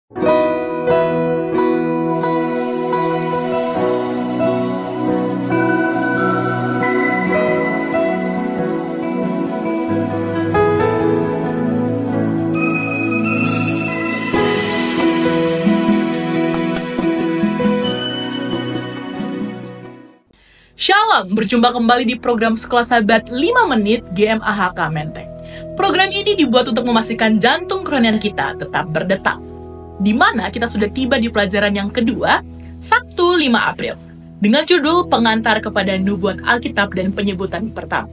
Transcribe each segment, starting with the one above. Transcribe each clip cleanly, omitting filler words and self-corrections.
Shalom, berjumpa kembali di program Sekolah Sahabat 5 Menit GMAHK Menteng. Program ini dibuat untuk memastikan jantung kerohanian kita tetap berdetak. Di mana kita sudah tiba di pelajaran yang kedua, Sabtu 5 April, dengan judul Pengantar kepada Nubuat Alkitab dan Penyebutan Pertama.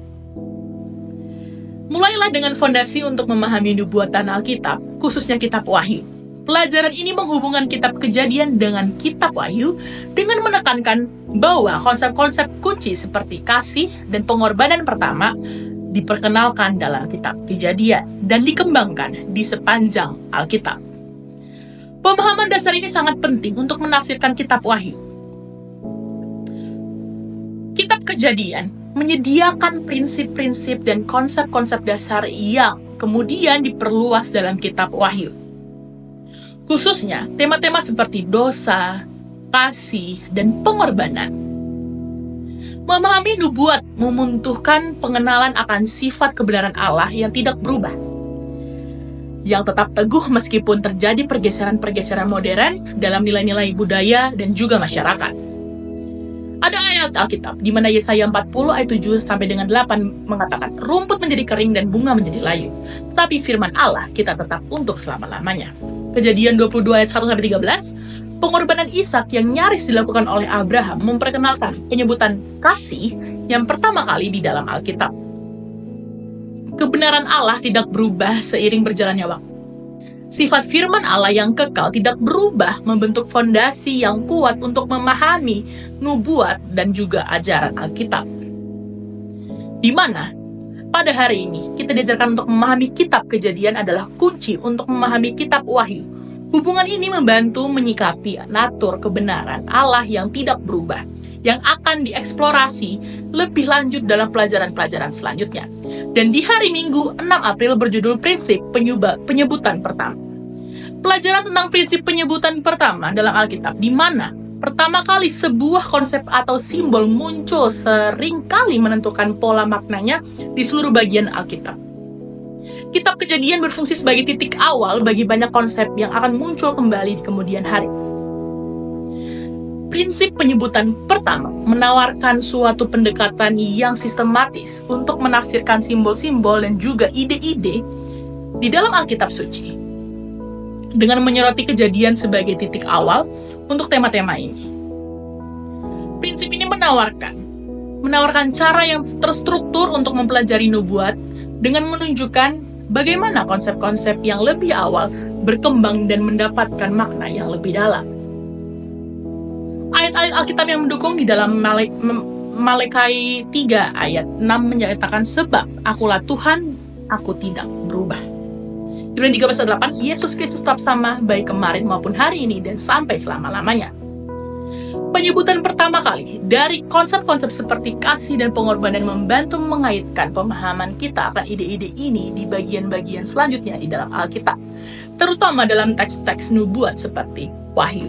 Mulailah dengan fondasi untuk memahami nubuatan Alkitab, khususnya kitab Wahyu. Pelajaran ini menghubungkan kitab Kejadian dengan kitab Wahyu dengan menekankan bahwa konsep-konsep kunci seperti kasih dan pengorbanan pertama diperkenalkan dalam kitab Kejadian dan dikembangkan di sepanjang Alkitab. Pemahaman dasar ini sangat penting untuk menafsirkan kitab Wahyu. Kitab Kejadian menyediakan prinsip-prinsip dan konsep-konsep dasar yang kemudian diperluas dalam kitab Wahyu. Khususnya tema-tema seperti dosa, kasih, dan pengorbanan. Memahami nubuat membutuhkan pengenalan akan sifat kebenaran Allah yang tidak berubah, yang tetap teguh meskipun terjadi pergeseran-pergeseran modern dalam nilai-nilai budaya dan juga masyarakat. Ada ayat Alkitab di mana Yesaya 40 ayat 7 sampai dengan 8 mengatakan, rumput menjadi kering dan bunga menjadi layu, tetapi firman Allah kita tetap untuk selama-lamanya. Kejadian 22 ayat 1 sampai 13, pengorbanan Ishak yang nyaris dilakukan oleh Abraham memperkenalkan penyebutan kasih yang pertama kali di dalam Alkitab. Kebenaran Allah tidak berubah seiring berjalannya waktu. Sifat firman Allah yang kekal tidak berubah membentuk fondasi yang kuat untuk memahami nubuat dan juga ajaran Alkitab. Di mana pada hari ini kita diajarkan untuk memahami kitab Kejadian adalah kunci untuk memahami kitab Wahyu. Hubungan ini membantu menyikapi natur kebenaran Allah yang tidak berubah, yang akan dieksplorasi lebih lanjut dalam pelajaran-pelajaran selanjutnya. Dan di hari Minggu 6 April berjudul Prinsip Penyebutan Pertama. Pelajaran tentang prinsip penyebutan pertama dalam Alkitab, di mana pertama kali sebuah konsep atau simbol muncul seringkali menentukan pola maknanya di seluruh bagian Alkitab. Kitab Kejadian berfungsi sebagai titik awal bagi banyak konsep yang akan muncul kembali di kemudian hari. Prinsip penyebutan pertama menawarkan suatu pendekatan yang sistematis untuk menafsirkan simbol-simbol dan juga ide-ide di dalam Alkitab Suci, dengan menyoroti Kejadian sebagai titik awal untuk tema-tema ini. Prinsip ini menawarkan cara yang terstruktur untuk mempelajari nubuat dengan menunjukkan bagaimana konsep-konsep yang lebih awal berkembang dan mendapatkan makna yang lebih dalam. Ayat-ayat Alkitab yang mendukung di dalam Malekai 3 ayat 6 menyatakan, sebab akulah Tuhan, aku tidak berubah. Ibrani 13 ayat 8, Yesus Kristus tetap sama baik kemarin maupun hari ini dan sampai selama-lamanya. Penyebutan pertama kali dari konsep-konsep seperti kasih dan pengorbanan membantu mengaitkan pemahaman kita akan ide-ide ini di bagian-bagian selanjutnya di dalam Alkitab, terutama dalam teks-teks nubuat seperti Wahyu.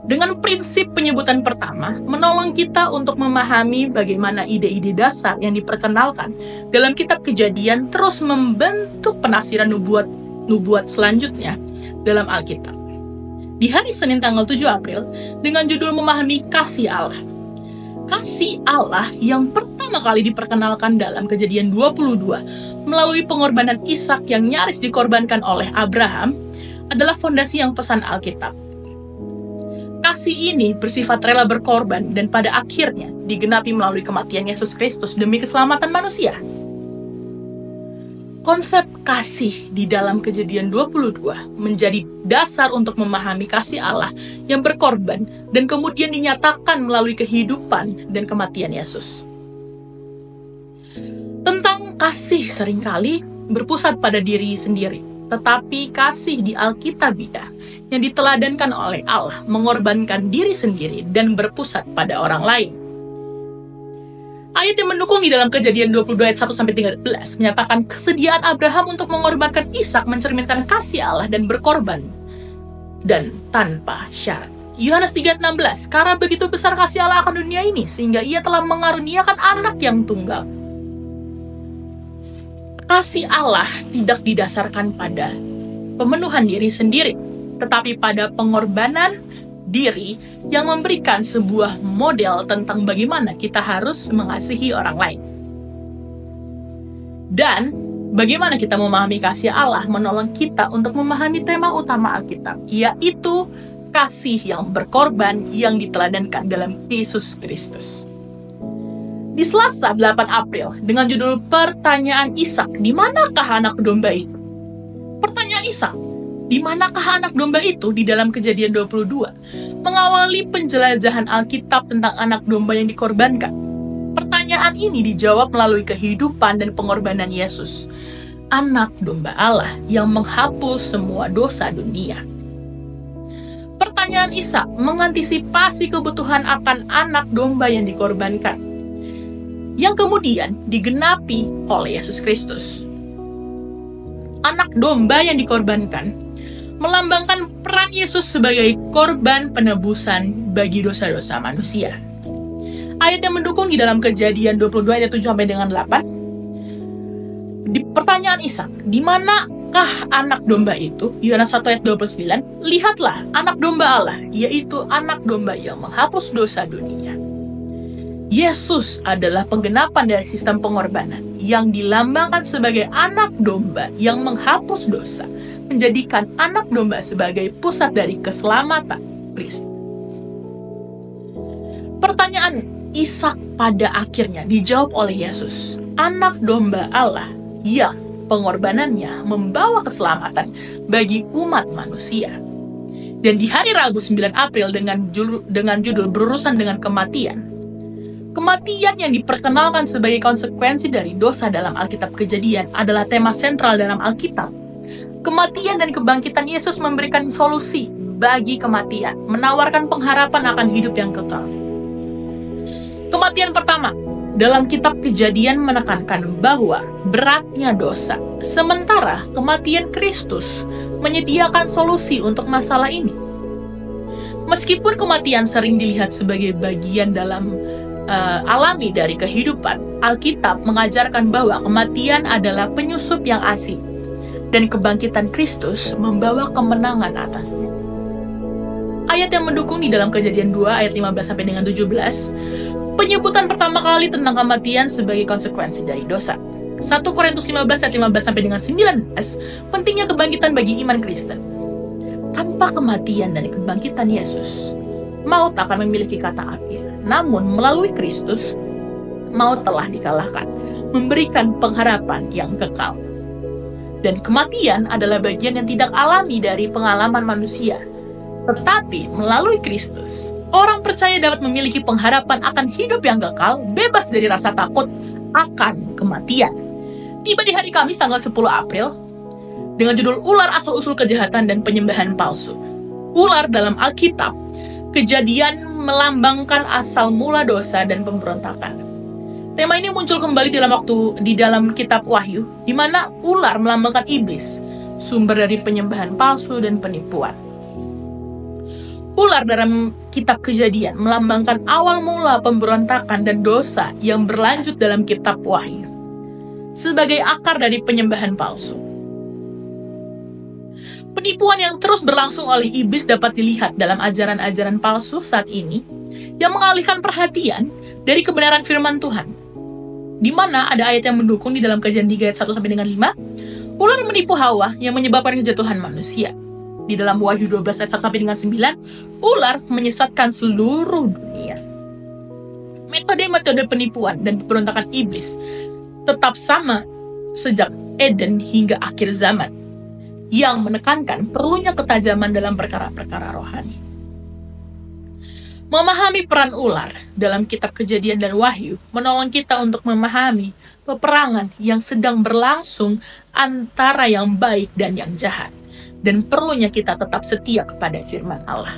Dengan prinsip penyebutan pertama, menolong kita untuk memahami bagaimana ide-ide dasar yang diperkenalkan dalam kitab Kejadian terus membentuk penafsiran nubuat selanjutnya dalam Alkitab. Di hari Senin tanggal 7 April, dengan judul Memahami Kasih Allah. Kasih Allah yang pertama kali diperkenalkan dalam Kejadian 22 melalui pengorbanan Ishak yang nyaris dikorbankan oleh Abraham adalah fondasi yang pesan Alkitab. Kasih ini bersifat rela berkorban dan pada akhirnya digenapi melalui kematian Yesus Kristus demi keselamatan manusia. Konsep kasih di dalam Kejadian 22 menjadi dasar untuk memahami kasih Allah yang berkorban dan kemudian dinyatakan melalui kehidupan dan kematian Yesus. Tentang kasih seringkali berpusat pada diri sendiri, tetapi kasih di Alkitabiah yang diteladankan oleh Allah mengorbankan diri sendiri dan berpusat pada orang lain. Ayat yang mendukung di dalam Kejadian 22 ayat 1-13 menyatakan kesediaan Abraham untuk mengorbankan Ishak mencerminkan kasih Allah dan berkorban dan tanpa syarat. Yohanes 3:16, karena begitu besar kasih Allah akan dunia ini, sehingga ia telah mengaruniakan anak yang tunggal. Kasih Allah tidak didasarkan pada pemenuhan diri sendiri, tetapi pada pengorbanan diri yang memberikan sebuah model tentang bagaimana kita harus mengasihi orang lain. Dan bagaimana kita memahami kasih Allah menolong kita untuk memahami tema utama Alkitab, yaitu kasih yang berkorban yang diteladankan dalam Yesus Kristus. Di Selasa 8 April dengan judul Pertanyaan Ishak, di manakah anak domba itu? Pertanyaan Ishak, di manakah anak domba itu di dalam Kejadian 22 mengawali penjelajahan Alkitab tentang anak domba yang dikorbankan. Pertanyaan ini dijawab melalui kehidupan dan pengorbanan Yesus, anak domba Allah yang menghapus semua dosa dunia. Pertanyaan Ishak mengantisipasi kebutuhan akan anak domba yang dikorbankan, yang kemudian digenapi oleh Yesus Kristus. Anak domba yang dikorbankan melambangkan peran Yesus sebagai korban penebusan bagi dosa-dosa manusia. Ayat yang mendukung di dalam Kejadian 22 ayat 7 sampai dengan 8. Di pertanyaan Ishak, di manakah anak domba itu? Yohanes 1 ayat 29, lihatlah anak domba Allah, yaitu anak domba yang menghapus dosa dunia. Yesus adalah penggenapan dari sistem pengorbanan yang dilambangkan sebagai anak domba yang menghapus dosa, menjadikan anak domba sebagai pusat dari keselamatan Kristus. Pertanyaan Ishak pada akhirnya dijawab oleh Yesus, anak domba Allah yang pengorbanannya membawa keselamatan bagi umat manusia. Dan di hari Rabu 9 April dengan judul berurusan dengan kematian. Kematian yang diperkenalkan sebagai konsekuensi dari dosa dalam Alkitab Kejadian adalah tema sentral dalam Alkitab. Kematian dan kebangkitan Yesus memberikan solusi bagi kematian, menawarkan pengharapan akan hidup yang kekal. Kematian pertama dalam kitab Kejadian menekankan bahwa beratnya dosa, sementara kematian Kristus menyediakan solusi untuk masalah ini. Meskipun kematian sering dilihat sebagai bagian dalam alami dari kehidupan, Alkitab mengajarkan bahwa kematian adalah penyusup yang asing, dan kebangkitan Kristus membawa kemenangan atasnya. Ayat yang mendukung di dalam Kejadian 2 ayat 15 sampai dengan 17, penyebutan pertama kali tentang kematian sebagai konsekuensi dari dosa. 1 Korintus 15 ayat 15 sampai dengan 19, pentingnya kebangkitan bagi iman Kristen. Tanpa kematian dan kebangkitan Yesus, maut akan memiliki kata akhir. Namun melalui Kristus, maut telah dikalahkan, memberikan pengharapan yang kekal. Dan kematian adalah bagian yang tidak alami dari pengalaman manusia. Tetapi melalui Kristus, orang percaya dapat memiliki pengharapan akan hidup yang kekal, bebas dari rasa takut akan kematian. Tiba di hari Kamis tanggal 10 April, dengan judul Ular Asal-Usul Kejahatan dan Penyembahan Palsu. Ular dalam Alkitab, Kejadian melambangkan asal mula dosa dan pemberontakan. Tema ini muncul kembali di dalam kitab Wahyu, di mana ular melambangkan iblis, sumber dari penyembahan palsu dan penipuan. Ular dalam kitab Kejadian melambangkan awal mula pemberontakan dan dosa yang berlanjut dalam kitab Wahyu, sebagai akar dari penyembahan palsu. Penipuan yang terus berlangsung oleh iblis dapat dilihat dalam ajaran-ajaran palsu saat ini yang mengalihkan perhatian dari kebenaran firman Tuhan. Di mana ada ayat yang mendukung di dalam Kejadian 3 ayat 1 sampai dengan 5, ular menipu Hawa yang menyebabkan kejatuhan manusia. Di dalam Wahyu 12 ayat 1 sampai dengan 9, ular menyesatkan seluruh dunia. Metode-metode penipuan dan pemberontakan iblis tetap sama sejak Eden hingga akhir zaman, yang menekankan perlunya ketajaman dalam perkara-perkara rohani. Memahami peran ular dalam kitab Kejadian dan Wahyu menolong kita untuk memahami peperangan yang sedang berlangsung antara yang baik dan yang jahat, dan perlunya kita tetap setia kepada firman Allah.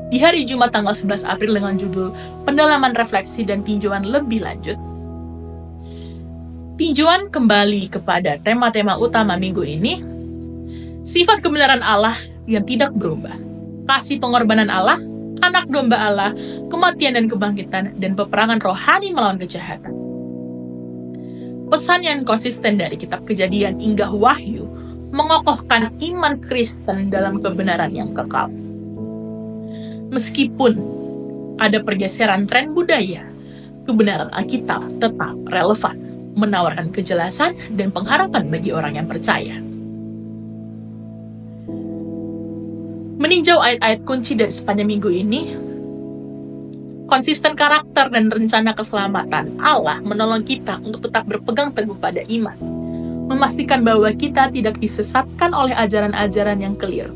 Di hari Jumat tanggal 11 April dengan judul Pendalaman Refleksi dan Tinjauan Lebih Lanjut, tinjauan kembali kepada tema-tema utama minggu ini, sifat kebenaran Allah yang tidak berubah. Kasih pengorbanan Allah, anak domba Allah, kematian dan kebangkitan, dan peperangan rohani melawan kejahatan. Pesan yang konsisten dari kitab Kejadian hingga Wahyu mengokohkan iman Kristen dalam kebenaran yang kekal. Meskipun ada pergeseran tren budaya, kebenaran Alkitab tetap relevan, menawarkan kejelasan dan pengharapan bagi orang yang percaya. Meninjau ayat-ayat kunci dari sepanjang minggu ini, konsisten karakter dan rencana keselamatan Allah menolong kita untuk tetap berpegang teguh pada iman, memastikan bahwa kita tidak disesatkan oleh ajaran-ajaran yang keliru.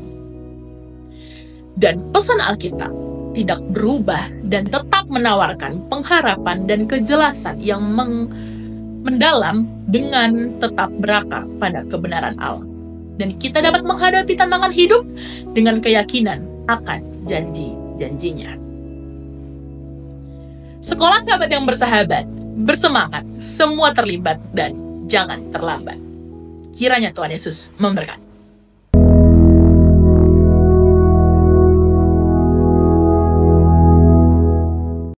Dan pesan Alkitab tidak berubah dan tetap menawarkan pengharapan dan kejelasan yang mendalam dengan tetap berakar pada kebenaran Allah. Dan kita dapat menghadapi tantangan hidup dengan keyakinan akan janji-janjinya. Sekolah sahabat yang bersahabat, bersemangat, semua terlibat dan jangan terlambat. Kiranya Tuhan Yesus memberkati.